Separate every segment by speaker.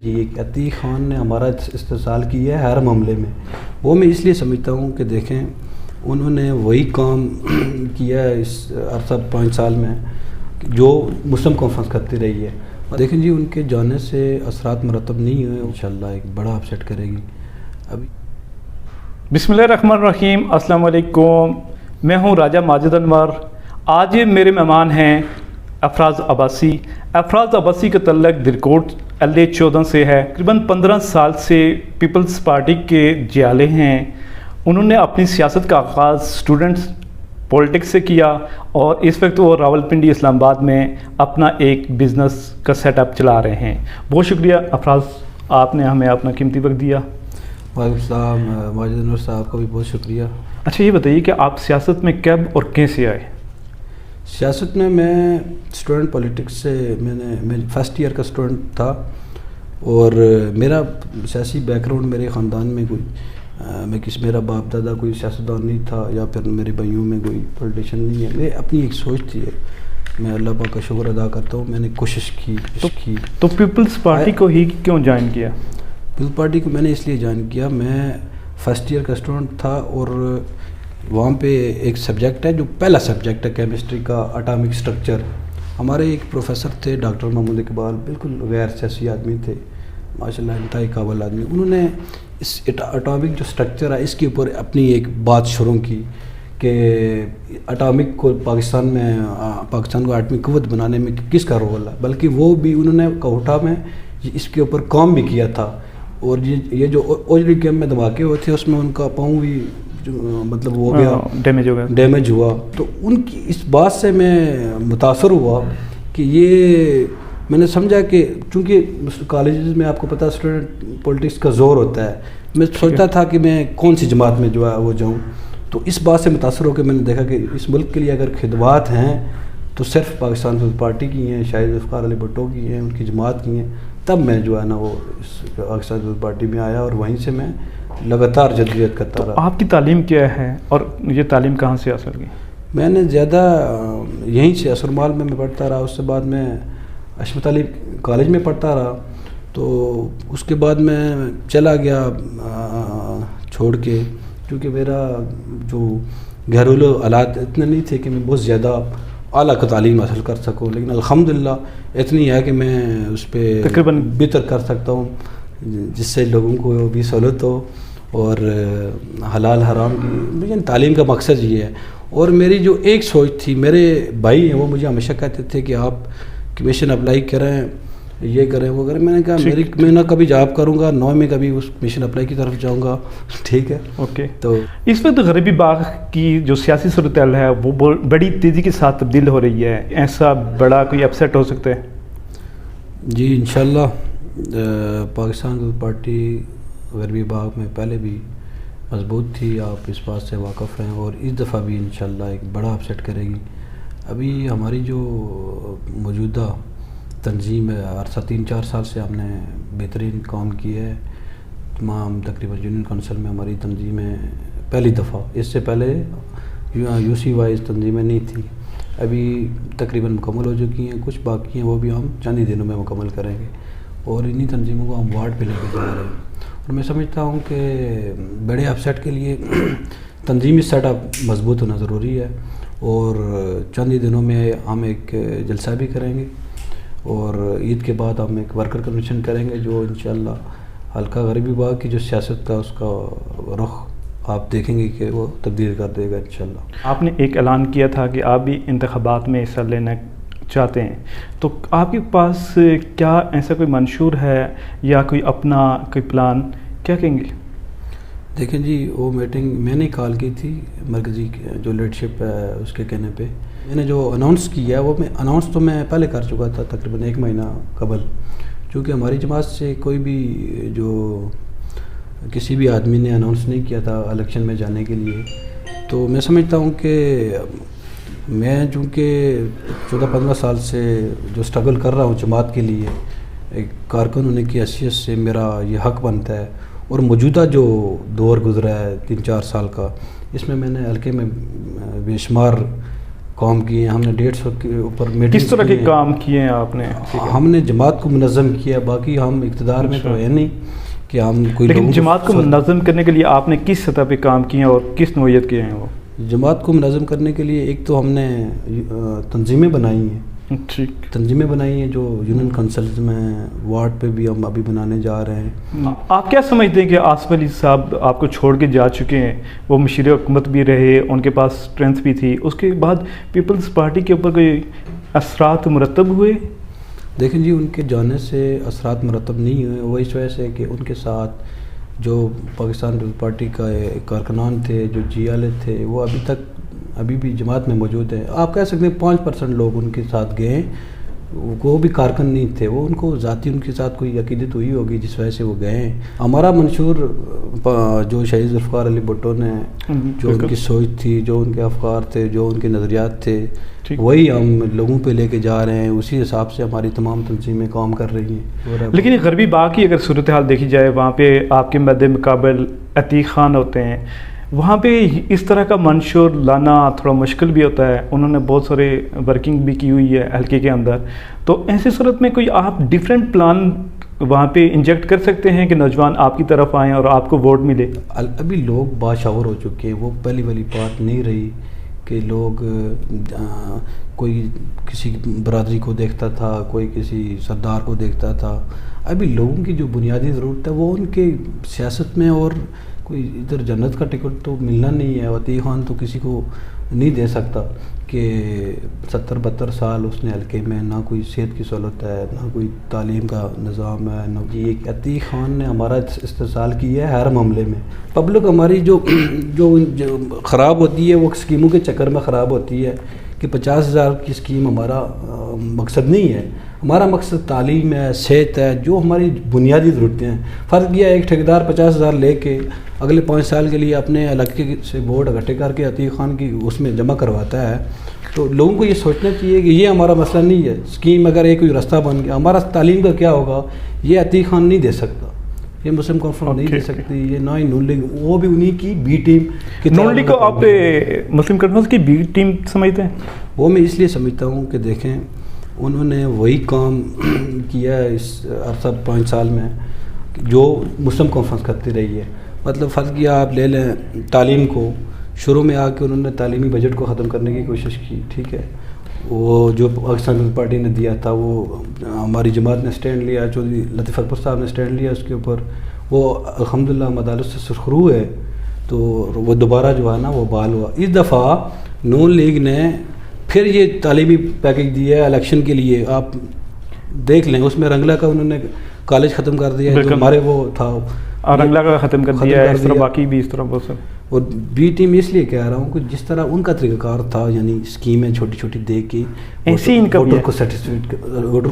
Speaker 1: جی ایک عتیق خان نے ہمارا استحصال کیا ہے ہر معاملے میں. وہ میں اس لیے سمجھتا ہوں کہ دیکھیں انہوں نے وہی کام کیا ہے اس عرصہ 5 سال میں جو مسلم کانفرنس کرتی رہی ہے. دیکھیں جی ان کے جانے سے اثرات مرتب نہیں ہوئے، انشاءاللہ ایک بڑا اپسیٹ کرے گی. ابھی
Speaker 2: بسم اللہ الرحمن الرحیم. السلام علیکم، میں ہوں راجہ ماجد انور. آج میرے مہمان ہیں افراز عباسی. افراز عباسی کا تعلق درکوٹ LA14 سے ہے. تقریباً 15 سال سے پیپلز پارٹی کے جیالے ہیں. انہوں نے اپنی سیاست کا آغاز اسٹوڈنٹس پولیٹکس سے کیا اور اس وقت وہ راولپنڈی اسلام آباد میں اپنا ایک بزنس کا سیٹ اپ چلا رہے ہیں. بہت شکریہ افراز، آپ نے ہمیں اپنا قیمتی وقت دیا.
Speaker 1: وعلیکم السلام ماجد انور صاحب کو بھی بہت شکریہ.
Speaker 2: اچھا یہ بتائیے کہ آپ سیاست میں کب اور کیسے آئے؟
Speaker 1: سیاست میں اسٹوڈنٹ پولیٹکس سے میں فرسٹ ایئر کا اسٹوڈنٹ تھا اور میرا سیاسی بیک گراؤنڈ میرے خاندان میں کوئی میرا باپ دادا کوئی سیاستدان نہیں تھا یا پھر میرے بھائیوں میں کوئی پولیٹیشین نہیں ہے. میں اپنی ایک سوچ تھی، میں اللہ پاک کا شکر ادا کرتا ہوں، میں نے کوشش کی.
Speaker 2: تو پیپلز پارٹی کو ہی کیوں جوائن کیا؟
Speaker 1: پیپلز پارٹی کو میں نے اس لیے جوائن کیا، میں فرسٹ ایئر کا اسٹوڈنٹ تھا اور وہاں پہ ایک سبجیکٹ ہے جو پہلا سبجیکٹ ہے کیمسٹری کا، اٹامک اسٹرکچر. ہمارے ایک پروفیسر تھے ڈاکٹر محمود اقبال، بالکل غیر سیاسی آدمی تھے، ماشاءاللہ انتہائی قابل آدمی. انہوں نے اس اٹامک جو اسٹرکچر ہے اس کے اوپر اپنی ایک بات شروع کی کہ اٹامک کو پاکستان کو ایٹمی قوت بنانے میں کس کا رول ہے، بلکہ وہ بھی انہوں نے کوٹا میں اس کے اوپر کام بھی کیا تھا. اور یہ جو اوجڑی کیمپ میں دھماکے ہوئے تھے اس میں ان کا پاؤں بھی مطلب وہ گیا، ڈیمیج ہوا. تو ان کی اس بات سے میں متاثر ہوا کہ یہ میں نے سمجھا کہ چونکہ کالجز میں آپ کو پتہ اسٹوڈنٹ پولیٹکس کا زور ہوتا ہے، میں سوچتا تھا کہ میں کون سی جماعت میں جو ہے وہ جاؤں. تو اس بات سے متاثر ہو کے میں نے دیکھا کہ اس ملک کے لیے اگر خدمات ہیں تو صرف پاکستان پیپلز پارٹی کی ہیں، شاہد ذوالفقار علی بھٹو کی ہیں، ان کی جماعت کی ہیں. تب میں جو ہے نا وہ اس پاکستان پیپلز پارٹی میں آیا اور وہیں سے میں لگاتار جدوجہد کرتا رہا.
Speaker 2: آپ کی تعلیم کیا ہے اور یہ تعلیم کہاں سے حاصل کی؟
Speaker 1: میں نے زیادہ یہیں سے اسرمال میں پڑھتا رہا، اس کے بعد میں عصمت علی کالج میں پڑھتا رہا. تو اس کے بعد میں چلا گیا چھوڑ کے، کیونکہ میرا جو گھریلو حالات اتنے نہیں تھے کہ میں بہت زیادہ اعلیٰ کا تعلیم حاصل کر سکوں، لیکن الحمدللہ اتنی ہے کہ میں اس پہ تقریباً بہتر کر سکتا ہوں جس سے لوگوں کو بھی سہولت ہو اور حلال حرام کی. لیکن تعلیم کا مقصد یہ ہے. اور میری جو ایک سوچ تھی، میرے بھائی ہیں وہ مجھے ہمیشہ کہتے تھے کہ آپ کمیشن اپلائی کریں، یہ کریں وہ کریں. میں نے کہا میں نہ کبھی جاب کروں گا، نہ میں کبھی اس کمیشن اپلائی کی طرف جاؤں گا. ٹھیک ہے،
Speaker 2: اوکے.
Speaker 1: تو
Speaker 2: اس وقت غریبی باغ کی جو سیاسی صورتحال ہے وہ بڑی تیزی کے ساتھ تبدیل ہو رہی ہے. ایسا بڑا کوئی اپسیٹ ہو سکتا ہے؟
Speaker 1: جی انشاءاللہ پاکستان پیپلز پارٹی غریبی باغ میں پہلے بھی مضبوط تھی، آپ اس بات سے واقف ہیں، اور اس دفعہ بھی انشاءاللہ ایک بڑا اپسیٹ کرے گی. ابھی ہماری جو موجودہ تنظیم ہے عرصہ 3-4 سال سے ہم نے بہترین کام کیا ہے. تمام تقریباً یونین کونسل میں ہماری تنظیمیں پہلی دفعہ، اس سے پہلے UC وائز تنظیمیں نہیں تھیں، ابھی تقریباً مکمل ہو چکی ہیں. کچھ باقی ہیں وہ بھی ہم چند ہی دنوں میں مکمل کریں گے اور انہی تنظیموں کو ہم وارڈ پہ لے کے جا رہے ہیں. اور میں سمجھتا ہوں کہ بڑے اپسیٹ کے لیے تنظیمی سیٹ اپ مضبوط ہونا ضروری ہے. اور چند ہی دنوں میں ہم ایک جلسہ بھی کریں گے اور عید کے بعد ہم ایک ورکر کنونشن کریں گے جو انشاءاللہ حلقہ غریبی باغ کی جو سیاست کا اس کا رخ آپ دیکھیں گے کہ وہ تبدیل کر دے گا انشاءاللہ.
Speaker 2: آپ نے ایک اعلان کیا تھا کہ آپ بھی انتخابات میں حصہ لینا چاہتے ہیں، تو آپ کے پاس کیا ایسا کوئی منشور ہے یا کوئی اپنا کوئی پلان، کیا کہیں گے؟
Speaker 1: دیکھیں جی وہ میٹنگ میں نے کال کی تھی، مرکزی جو لیڈرشپ ہے اس کے کہنے پہ میں نے جو اناؤنس کیا ہے وہ اناؤنس تو میں پہلے کر چکا تھا تقریباً 1 مہینہ قبل. چونکہ ہماری جماعت سے کوئی بھی جو کسی بھی آدمی نے اناؤنس نہیں کیا تھا الیکشن میں جانے کے لیے، تو میں سمجھتا ہوں کہ میں چونکہ 14-15 سال سے جو سٹرگل کر رہا ہوں جماعت کے لیے، ایک کارکن ہونے کی حیثیت سے میرا یہ حق بنتا ہے. اور موجودہ جو دور گزرا ہے 3-4 سال کا، اس میں نے حلقے میں بے شمار کام کیے ہیں، ہم نے 150 کے اوپر میٹنگ.
Speaker 2: کس طرح کے کام کیے ہیں آپ نے؟
Speaker 1: ہم نے جماعت کو منظم کیا، باقی ہم اقتدار میں تو ہے نہیں کہ ہم کوئی.
Speaker 2: لیکن جماعت کو منظم کرنے کے لیے آپ نے کس سطح پہ کام کیے ہیں اور کس نوعیت کے ہیں وہ؟
Speaker 1: جماعت کو منظم کرنے کے لیے ایک تو ہم نے تنظیمیں بنائی ہیں.
Speaker 2: ٹھیک.
Speaker 1: تنظیمیں بنائی ہیں جو یونین کونسلز میں، وارڈ پہ بھی ہم ابھی بنانے جا رہے ہیں.
Speaker 2: آپ کیا سمجھتے ہیں کہ آصف علی صاحب آپ کو چھوڑ کے جا چکے ہیں، وہ مشیر حکومت بھی رہے، ان کے پاس اسٹرینتھ بھی تھی، اس کے بعد پیپلز پارٹی کے اوپر کوئی اثرات مرتب ہوئے؟
Speaker 1: دیکھیں جی، ان کے جانے سے اثرات مرتب نہیں ہوئے، وہ اس وجہ سے کہ ان کے ساتھ جو پاکستان پیپلز پارٹی کا کارکنان تھے، جو جی والے تھے، وہ ابھی بھی جماعت میں موجود ہیں. آپ کہہ سکتے ہیں 5% لوگ ان کے ساتھ گئے ہیں، وہ بھی کارکن نہیں تھے، وہ ان کو ذاتی ان کے ساتھ کوئی عقیدت ہوئی ہوگی جس وجہ سے وہ گئے ہیں. ہمارا منشور جو شہید ذوالفقار علی بھٹو نے جو ان کی سوچ تھی، جو ان کے افکار تھے، جو ان کے نظریات تھے، وہی ہم لوگوں پہ لے کے جا رہے ہیں. اسی حساب سے ہماری تمام تنظیمیں کام کر رہی ہیں.
Speaker 2: لیکن غربی باغ کی اگر صورتحال دیکھی جائے، وہاں پہ آپ کے مد مقابل عتیق خان ہوتے ہیں، وہاں پہ اس طرح کا منشور لانا تھوڑا مشکل بھی ہوتا ہے. انہوں نے بہت سارے ورکنگ بھی کی ہوئی ہے حلقے کے اندر. تو ایسی صورت میں کوئی آپ ڈیفرنٹ پلان وہاں پہ انجیکٹ کر سکتے ہیں کہ نوجوان آپ کی طرف آئیں اور آپ کو ووٹ ملے؟
Speaker 1: ابھی لوگ باشعور ہو چکے ہیں، وہ پہلی والی بات نہیں رہی کہ لوگ کوئی کسی برادری کو دیکھتا تھا، کوئی کسی سردار کو دیکھتا تھا. ابھی لوگوں کی جو بنیادی ضرورت ہے وہ ان کے سیاست میں، اور کوئی ادھر جنت کا ٹکٹ تو ملنا نہیں ہے. عتیق خان تو کسی کو نہیں دے سکتا کہ 70-72 سال اس نے حلقے میں، نہ کوئی صحت کی سہولت ہے، نہ کوئی تعلیم کا نظام ہے، نہ یہ. عتیق خان نے ہمارا استحصال کیا ہے ہر معاملے میں. پبلک ہماری جو خراب ہوتی ہے وہ اسکیموں کے چکر میں خراب ہوتی ہے کہ 50,000 کی اسکیم ہمارا مقصد نہیں ہے. ہمارا مقصد تعلیم ہے، صحت ہے، جو ہماری بنیادی ضرورتیں ہیں. فرض کیا ایک ٹھیکیدار 50,000 لے کے اگلے 5 سال کے لیے اپنے علاقے سے ووٹ اکٹھے کر کے عتیق خان کی اس میں جمع کرواتا ہے، تو لوگوں کو یہ سوچنا چاہیے کہ یہ ہمارا مسئلہ نہیں ہے. اسکیم اگر ایک کوئی رستہ بن گیا، ہمارا تعلیم کا کیا ہوگا، یہ عتیق خان نہیں دے سکتا، یہ مسلم کانفرنس نہیں دے سکتی، یہ نہ ہی نون لیگ، وہ بھی انہی کی بی ٹیم.
Speaker 2: نون لیگ کو آپ مسلم کانفرنس کی بی ٹیم سمجھتے ہیں؟
Speaker 1: وہ میں اس لیے سمجھتا ہوں کہ دیکھیں انہوں نے وہی کام کیا ہے اس عرصہ 5 سال میں جو مسلم کانفرنس کرتی رہی ہے. مطلب فرض کیا آپ لے لیں تعلیم کو، شروع میں آ کے انہوں نے تعلیمی بجٹ کو ختم کرنے کی کوشش کی، ٹھیک ہے، وہ جو پاکستان پیپلز پارٹی نے دیا تھا وہ ہماری جماعت نے سٹینڈ لیا، چودھری لطیف اکبر صاحب نے سٹینڈ لیا اس کے اوپر، وہ الحمدللہ مدارس سے سرخرو ہے، تو وہ دوبارہ جو ہے نا وہ بحال ہوا. اس دفعہ نون لیگ نے پھر یہ تعلیمی پیکیج دیا ہے الیکشن کے لیے. آپ دیکھ لیں اس میں رنگلا کا انہوں نے کالج ختم کر دیا ہے جو ہمارے وہ تھا،
Speaker 2: اور رنگلا کا ختم کر دیا ہے، اس طرح باقی بھی اس طرح بہت سارے.
Speaker 1: اور بی ٹیم اس لیے کہہ رہا ہوں کہ جس طرح ان کا طریقہ کار تھا، یعنی اسکیمیں چھوٹی چھوٹی دے کے
Speaker 2: ایسی ان کا
Speaker 1: ووٹر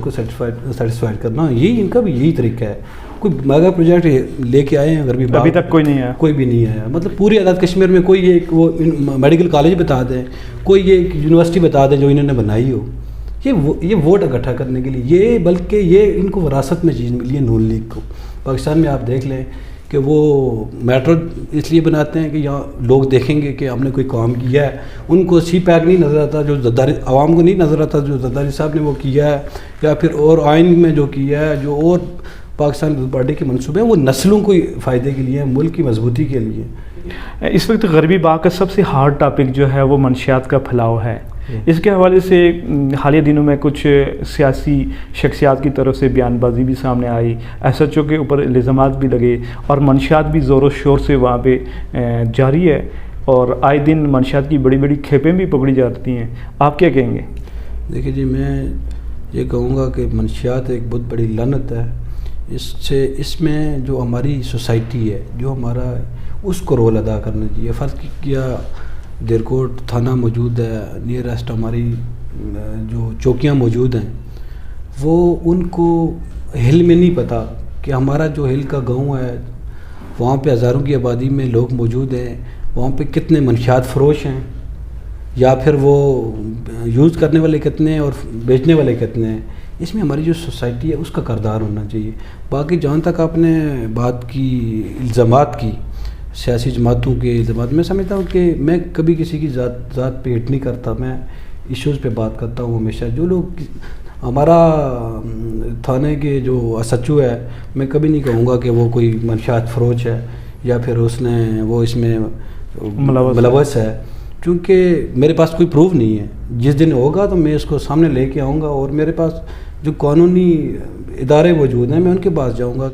Speaker 1: کو سیٹسفائڈ کرنا، یہی ان کا بھی یہی طریقہ ہے. کوئی میگا پروجیکٹ لے کے آئے ہیں اگر بھی
Speaker 2: ابھی تک کوئی نہیں آیا،
Speaker 1: کوئی بھی نہیں آیا. مطلب پوری آزاد کشمیر میں کوئی ایک وہ میڈیکل کالج بتا دیں، کوئی یہ یونیورسٹی بتا دیں جو انہوں نے بنائی ہو. یہ ووٹ اکٹھا کرنے کے لیے، یہ بلکہ یہ ان کو وراثت میں چیز ملی ہے نون لیگ کو. پاکستان میں آپ دیکھ لیں کہ وہ میٹرو اس لیے بناتے ہیں کہ یہاں لوگ دیکھیں گے کہ ہم نے کوئی کام کیا ہے. ان کو سی پیک نہیں نظر آتا، جو زرداری عوام کو نہیں نظر آتا جو زرداری صاحب نے وہ کیا ہے، یا پھر اور آئین میں جو کیا ہے، جو اور پاکستان پیپلز پارٹی کے منصوبے ہیں وہ نسلوں کو فائدے کے لیے، ملک کی مضبوطی کے لیے.
Speaker 2: اس وقت غربی باغ کا سب سے ہارڈ ٹاپک جو ہے وہ منشیات کا پھیلاؤ ہے. اس کے حوالے سے حالیہ دنوں میں کچھ سیاسی شخصیات کی طرف سے بیان بازی بھی سامنے آئی، ایس ایچ او کے اوپر الزامات بھی لگے، اور منشیات بھی زور و شور سے وہاں پہ جاری ہے، اور آئے دن منشیات کی بڑی بڑی کھیپیں بھی پکڑی جاتی ہیں. آپ کیا کہیں گے؟
Speaker 1: دیکھیے جی، میں یہ کہوں گا کہ منشیات ایک بہت بڑی لعنت ہے. اس میں جو ہماری سوسائٹی ہے، جو ہمارا، اس کو رول ادا کرنا چاہیے. فرض کیا دیرکوٹ تھانہ موجود ہے، نیئرسٹ ہماری جو چوکیاں موجود ہیں، وہ ان کو ہل میں نہیں پتہ کہ ہمارا جو ہل کا گاؤں ہے وہاں پہ ہزاروں کی آبادی میں لوگ موجود ہیں، وہاں پہ کتنے منشیات فروش ہیں، یا پھر وہ یوز کرنے والے کتنے ہیں اور بیچنے والے کتنے ہیں. اس میں ہماری جو سوسائٹی ہے اس کا کردار ہونا چاہیے. باقی جہاں تک آپ نے بات کی الزامات کی، سیاسی جماعتوں کے الزامات، میں سمجھتا ہوں کہ میں کبھی کسی کی ذات پہ ہٹ نہیں کرتا. میں ایشوز پہ بات کرتا ہوں ہمیشہ. جو لوگ ہمارا تھانے کے جو SHO ہے میں کبھی نہیں کہوں گا کہ وہ کوئی منشیات فروش ہے یا پھر وہ اس میں ملوث ہے، کیونکہ میرے پاس کوئی پروف نہیں ہے. جس دن ہوگا تو میں اس کو سامنے لے کے آؤں گا، اور میرے پاس جو قانونی ادارے موجود ہیں میں ان کے پاس جاؤں گا.